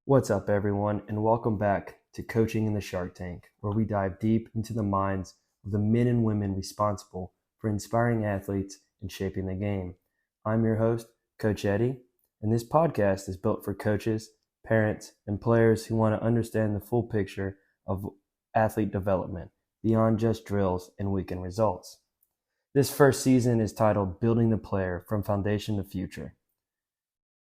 What's up, everyone, and welcome back to Coaching in the Shark Tank, where we dive deep into the minds of the men and women responsible for inspiring athletes and shaping the game. I'm your host, Coach Eddie, and this podcast is built for coaches, parents, and players who want to understand the full picture of athlete development beyond just drills and weekend results. This first season is titled Building the Player from Foundation to Future.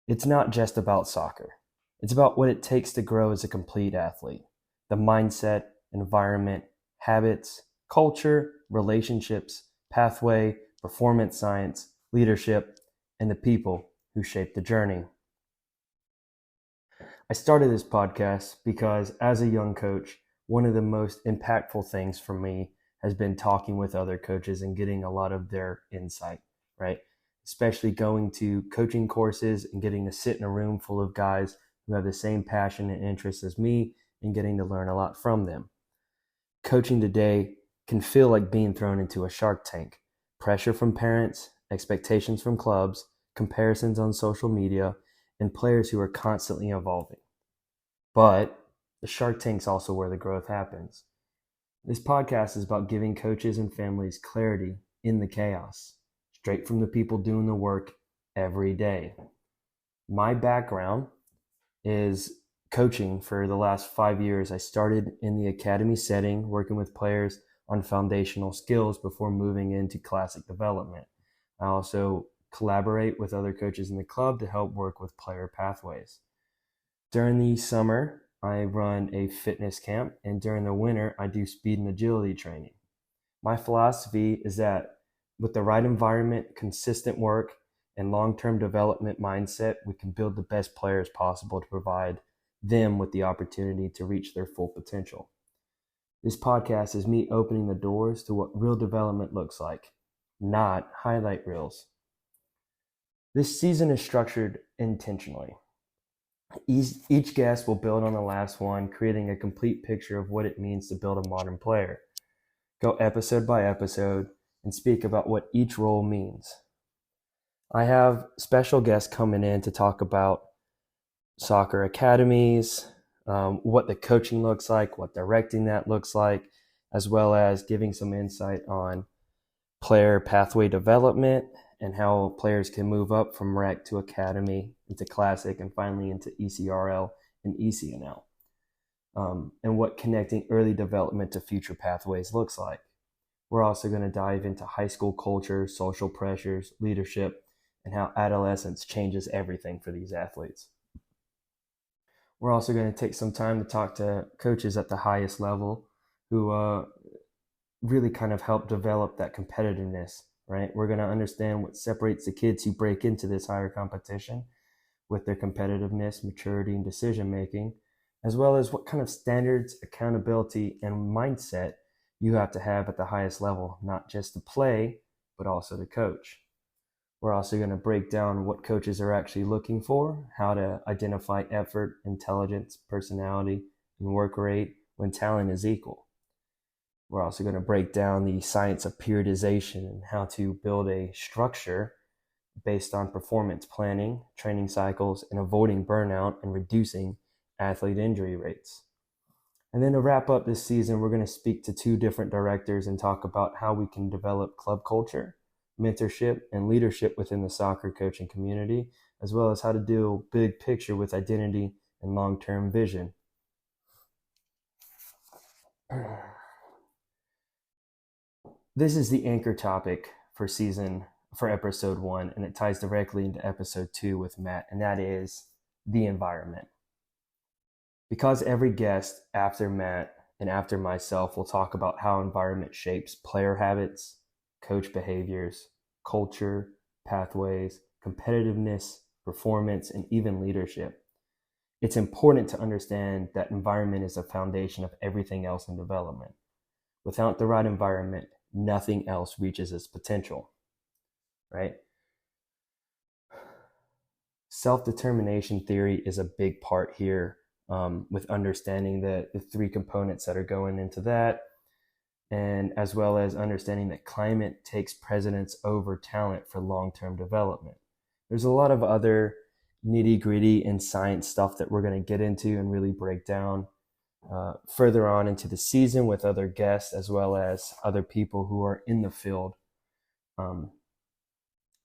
It's not just about soccer. It's about what it takes to grow as a complete athlete. The mindset, environment, habits, culture, relationships, pathway, performance science, leadership, and the people who shape the journey. I started this podcast because as a young coach, one of the most impactful things for me has been talking with other coaches and getting a lot of their insight, right? Especially going to coaching courses and getting to sit in a room full of guys who have the same passion and interests as me and getting to learn a lot from them. Coaching today can feel like being thrown into a shark tank. Pressure from parents, expectations from clubs, comparisons on social media, and players who are constantly evolving. But the shark tank's also where the growth happens. This podcast is about giving coaches and families clarity in the chaos, straight from the people doing the work every day. My background is coaching for the last 5 years. I started in the academy setting, working with players on foundational skills before moving into classic development. I also collaborate with other coaches in the club to help work with player pathways. During the summer, I run a fitness camp, and during the winter, I do speed and agility training. My philosophy is that with the right environment, consistent work, and long-term development mindset, we can build the best players possible to provide them with the opportunity to reach their full potential. This podcast is me opening the doors to what real development looks like, not highlight reels. This season is structured intentionally. Each guest will build on the last one, creating a complete picture of what it means to build a modern player. Go episode by episode and speak about what each role means. I have special guests coming in to talk about soccer academies, what the coaching looks like, what directing that looks like, as well as giving some insight on player pathway development and how players can move up from rec to academy into classic and finally into ECRL and ECNL, and what connecting early development to future pathways looks like. We're also going to dive into high school culture, social pressures, leadership, and how adolescence changes everything for these athletes. We're also going to take some time to talk to coaches at the highest level who really kind of help develop that competitiveness, right? We're going to understand what separates the kids who break into this higher competition with their competitiveness, maturity, and decision making, as well as what kind of standards, accountability, and mindset you have to have at the highest level, not just to play, but also to coach. We're also going to break down what coaches are actually looking for, how to identify effort, intelligence, personality, and work rate when talent is equal. We're also going to break down the science of periodization and how to build a structure based on performance planning, training cycles, and avoiding burnout and reducing athlete injury rates. And then to wrap up this season, we're going to speak to 2 different directors and talk about how we can develop club culture, mentorship, and leadership within the soccer coaching community, as well as how to do big picture with identity and long-term vision. This is the anchor topic for episode 1, and it ties directly into episode 2 with Matt, and that is the environment. Because every guest after Matt and after myself will talk about how environment shapes player habits, coach behaviors, culture, pathways, competitiveness, performance, and even leadership. It's important to understand that environment is a foundation of everything else in development. Without the right environment, nothing else reaches its potential, right? Self-determination theory is a big part here, with understanding the 3 components that are going into that, and as well as understanding that climate takes precedence over talent for long-term development. There's a lot of other nitty gritty and science stuff that we're going to get into and really break down further on into the season with other guests as well as other people who are in the field, and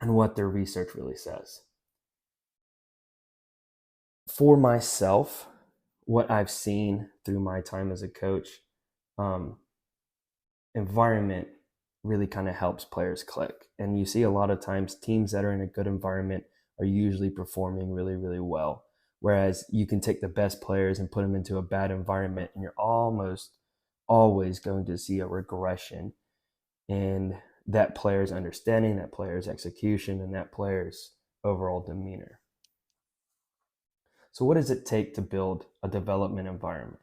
what their research really says. For myself, what I've seen through my time as a coach, environment really kind of helps players click. And you see a lot of times teams that are in a good environment are usually performing really, really well. Whereas you can take the best players and put them into a bad environment, and you're almost always going to see a regression in that player's understanding, that player's execution, and that player's overall demeanor. So what does it take to build a development environment?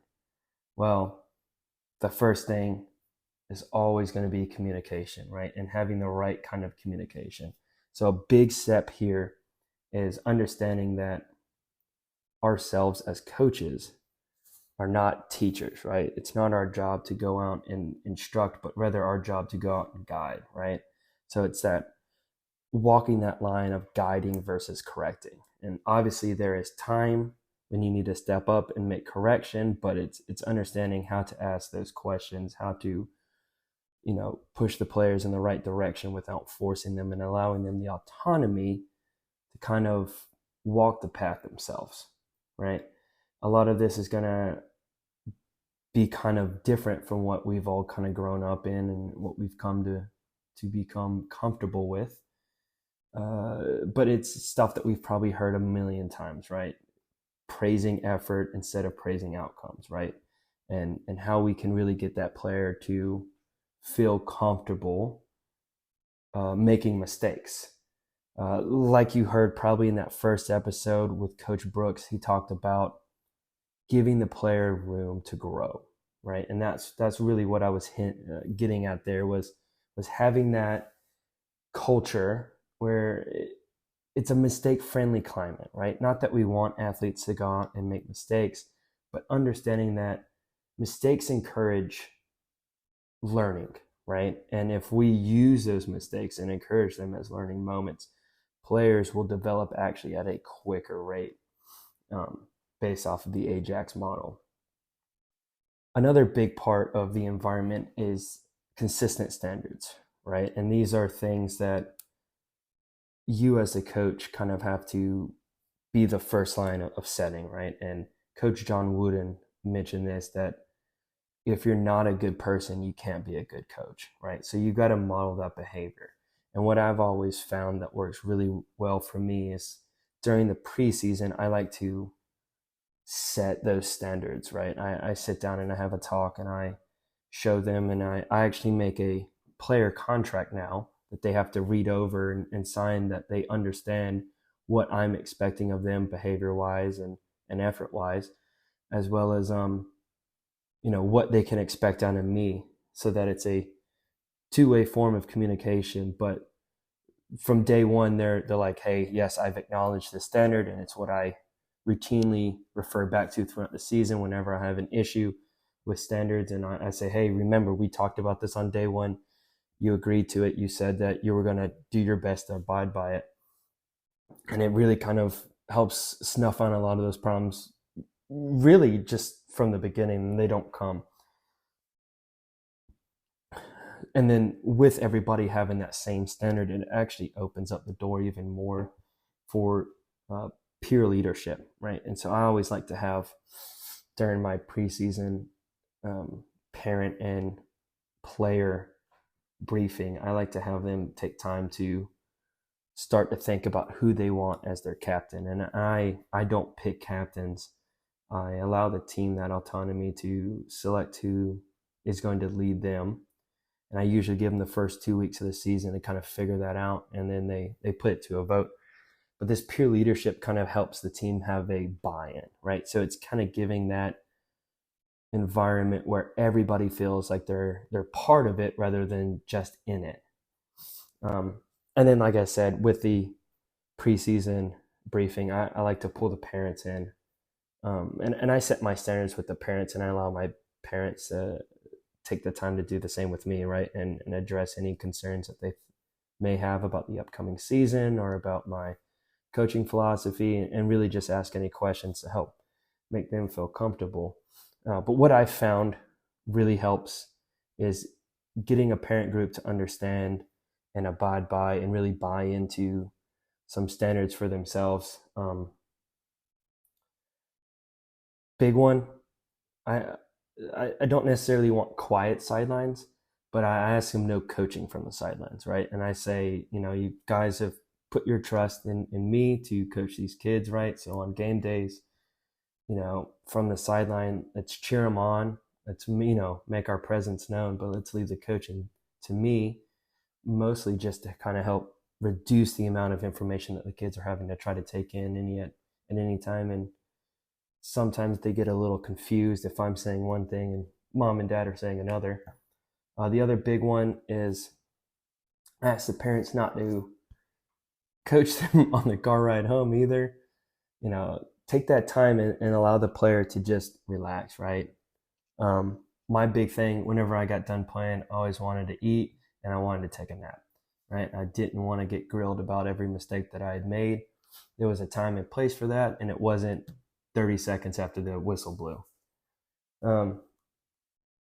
Well, the first thing is always going to be communication, right? And having the right kind of communication. So a big step here is understanding that ourselves as coaches are not teachers, right? It's not our job to go out and instruct, but rather our job to go out and guide, right? So it's that walking that line of guiding versus correcting. And obviously there is time when you need to step up and make correction, but it's understanding how to ask those questions, how to, push the players in the right direction without forcing them and allowing them the autonomy to kind of walk the path themselves, right? A lot of this is going to be kind of different from what we've all kind of grown up in and what we've come to become comfortable with. But it's stuff that we've probably heard a million times, right? Praising effort instead of praising outcomes, right? And how we can really get that player to feel comfortable making mistakes. Like you heard probably in that first episode with Coach Brooks, he talked about giving the player room to grow, right? And that's really what I was getting at there was having that culture where it's a mistake-friendly climate, right? Not that we want athletes to go out and make mistakes, but understanding that mistakes encourage learning, right? And if we use those mistakes and encourage them as learning moments, players will develop actually at a quicker rate, based off of the Ajax model. Another big part of the environment is consistent standards, right? And these are things that you as a coach kind of have to be the first line of setting, right? And Coach John Wooden mentioned this, that if you're not a good person, you can't be a good coach, right? So you got to model that behavior. And what I've always found that works really well for me is during the preseason, I like to set those standards, right? I sit down and I have a talk and I show them, and I actually make a player contract now that they have to read over and sign, that they understand what I'm expecting of them behavior wise and effort wise, as well as what they can expect out of me, so that it's a two-way form of communication. But from day one, they're like, hey, yes, I've acknowledged the standard, and it's what I routinely refer back to throughout the season whenever I have an issue with standards. And I say, hey, remember, we talked about this on day one. You agreed to it. You said that you were going to do your best to abide by it. And it really kind of helps snuff out a lot of those problems, really just from the beginning. They don't come. And then with everybody having that same standard, it actually opens up the door even more for peer leadership, right? And so I always like to have, during my preseason parent and player briefing, I like to have them take time to start to think about who they want as their captain. And I don't pick captains. I allow the team that autonomy to select who is going to lead them. And I usually give them the first 2 weeks of the season to kind of figure that out. And then they put it to a vote. But this peer leadership kind of helps the team have a buy-in, right? So it's kind of giving that environment where everybody feels like they're part of it rather than just in it. And then, like I said, with the preseason briefing, I like to pull the parents in. And I set my standards with the parents, and I allow my parents to take the time to do the same with me, right? And address any concerns that they may have about the upcoming season or about my coaching philosophy, and really just ask any questions to help make them feel comfortable. But what I found really helps is getting a parent group to understand and abide by and really buy into some standards for themselves. Big one, I, I don't necessarily want quiet sidelines, but I ask them no coaching from the sidelines, right? And I say, you guys have put your trust in me to coach these kids, right? So on game days, from the sideline, let's cheer them on. Let's, make our presence known, but let's leave the coaching to me, mostly just to kind of help reduce the amount of information that the kids are having to try to take in at any time. And sometimes they get a little confused if I'm saying one thing and mom and dad are saying another. The other big one is I ask the parents not to coach them on the car ride home either. Take that time and allow the player to just relax, right? My big thing, whenever I got done playing, I always wanted to eat and I wanted to take a nap, right? I didn't want to get grilled about every mistake that I had made. There was a time and place for that, and it wasn't 30 seconds after the whistle blew. And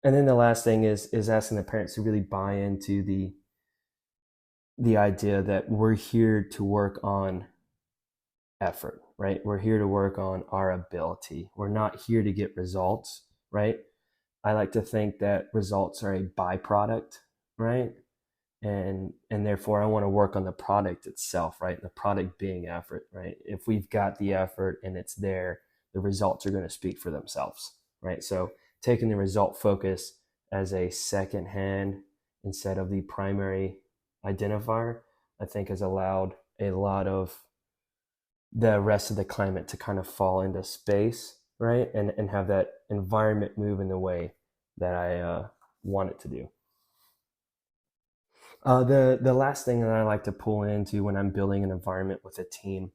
then the last thing is asking the parents to really buy into the idea that we're here to work on effort, right? We're here to work on our ability. We're not here to get results, right? I like to think that results are a byproduct, right? And therefore I want to work on the product itself, right? The product being effort, right? If we've got the effort and it's there, the results are going to speak for themselves, right? So taking the result focus as a second hand instead of the primary identifier, I think has allowed a lot of the rest of the climate to kind of fall into space, right? And have that environment move in the way that I want it to do. The last thing that I like to pull into when I'm building an environment with a team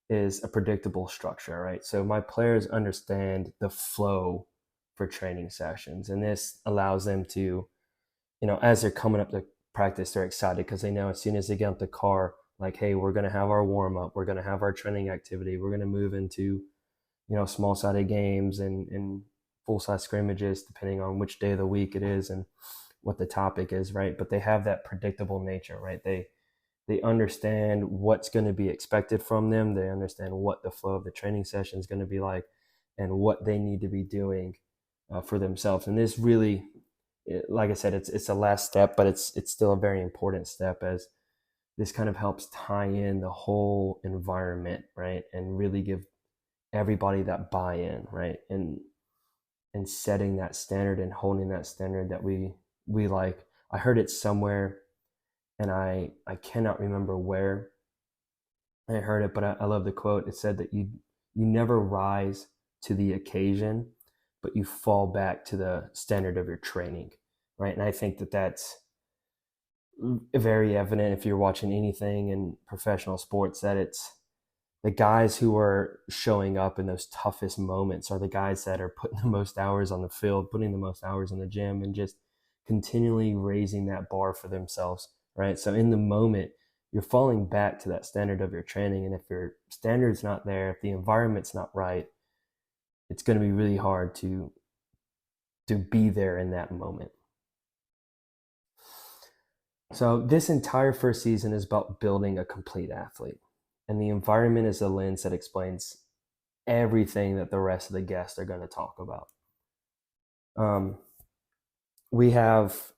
is a predictable structure, right? So my players understand the flow for training sessions, and this allows them to, as they're coming up to practice, they're excited because they know as soon as they get out the car, like, hey, we're going to have our warm up, we're going to have our training activity, we're going to move into, small sided games and full size scrimmages, depending on which day of the week it is and what the topic is, right? But they have that predictable nature, right? They understand what's going to be expected from them. They understand what the flow of the training session is going to be like and what they need to be doing for themselves. And this really, like I said, it's the last step, but it's still a very important step, as this kind of helps tie in the whole environment, right? And really give everybody that buy-in, right? And setting that standard and holding that standard that we like. I heard it somewhere and I cannot remember where I heard it, but I love the quote. It said that you never rise to the occasion, but you fall back to the standard of your training, right? And I think that that's very evident if you're watching anything in professional sports, that it's the guys who are showing up in those toughest moments are the guys that are putting the most hours on the field, putting the most hours in the gym, and just continually raising that bar for themselves, right? So in the moment, you're falling back to that standard of your training. And if your standard's not there, if the environment's not right, it's going to be really hard to be there in that moment. So this entire first season is about building a complete athlete. And the environment is a lens that explains everything that the rest of the guests are going to talk about. We have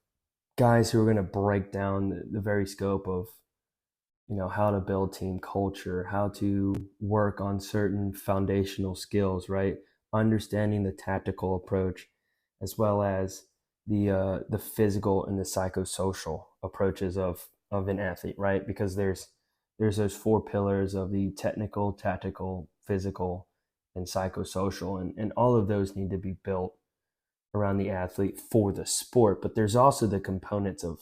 guys who are going to break down the very scope of, how to build team culture, how to work on certain foundational skills, right? Understanding the tactical approach, as well as the physical and the psychosocial approaches of an athlete, right? Because there's those four pillars of the technical, tactical, physical, and psychosocial, and all of those need to be built around the athlete for the sport. But there's also the components of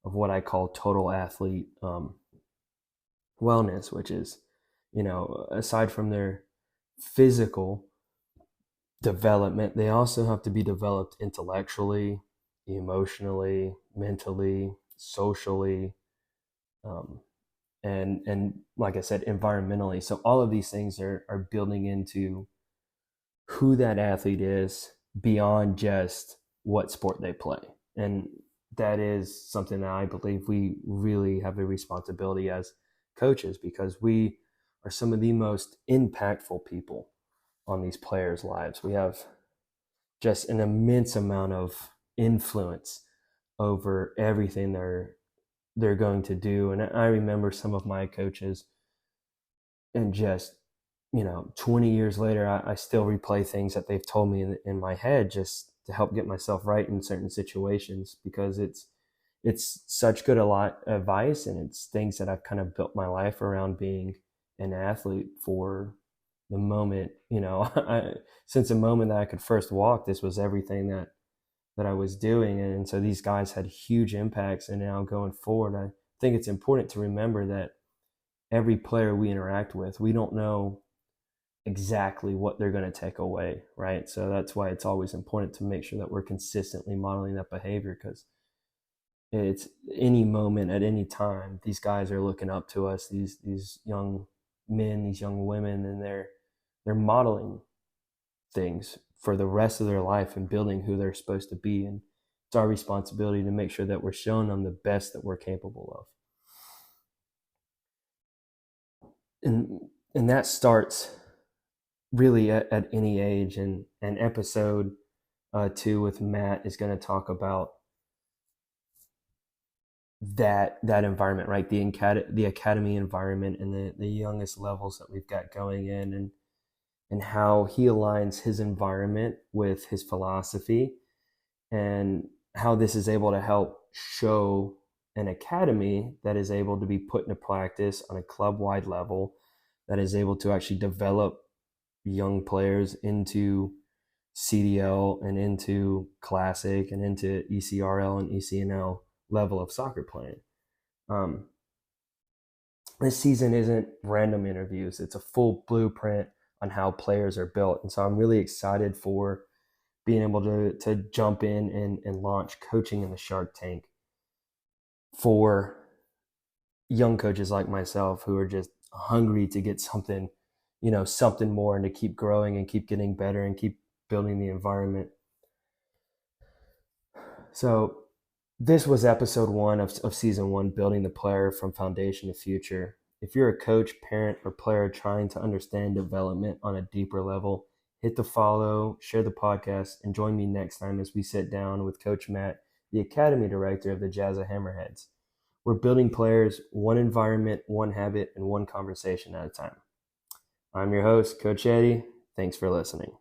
what I call total athlete wellness, which is, aside from their physical development, they also have to be developed intellectually, emotionally, mentally, socially, and like I said, environmentally. So all of these things are building into who that athlete is beyond just what sport they play. And that is something that I believe we really have a responsibility as coaches, because we are some of the most impactful people on these players' lives. We have just an immense amount of influence over everything they're going to do. And I remember some of my coaches, and just 20 years later, I still replay things that they've told me in my head, just to help get myself right in certain situations, because it's such good advice, and it's things that I've kind of built my life around, being an athlete for the moment. Since the moment that I could first walk, this was everything that I was doing. And so these guys had huge impacts. And now going forward, I think it's important to remember that every player we interact with, we don't know exactly what they're going to take away, right? So that's why it's always important to make sure that we're consistently modeling that behavior, because it's any moment at any time, these guys are looking up to us, these young men, these young women, and they're modeling things for the rest of their life and building who they're supposed to be. And it's our responsibility to make sure that we're showing them the best that we're capable of. And that starts really at any age. And episode 2 with Matt is going to talk about that environment, right? The academy environment, and the youngest levels that we've got going in, and how he aligns his environment with his philosophy, and how this is able to help show an academy that is able to be put into practice on a club-wide level, that is able to actually develop young players into CDL and into Classic and into ECRL and ECNL level of soccer playing. This season isn't random interviews. It's a full blueprint on how players are built. And so I'm really excited for being able to jump in and launch Coaching in the Shark Tank for young coaches like myself, who are just hungry to get something more, and to keep growing and keep getting better and keep building the environment. So this was episode 1 of season 1, Building the Player from Foundation to Future. If you're a coach, parent, or player trying to understand development on a deeper level, hit the follow, share the podcast, and join me next time as we sit down with Coach Matt, the Academy Director of the Jazz Hammerheads. We're building players one environment, one habit, and one conversation at a time. I'm your host, Coach Eddie. Thanks for listening.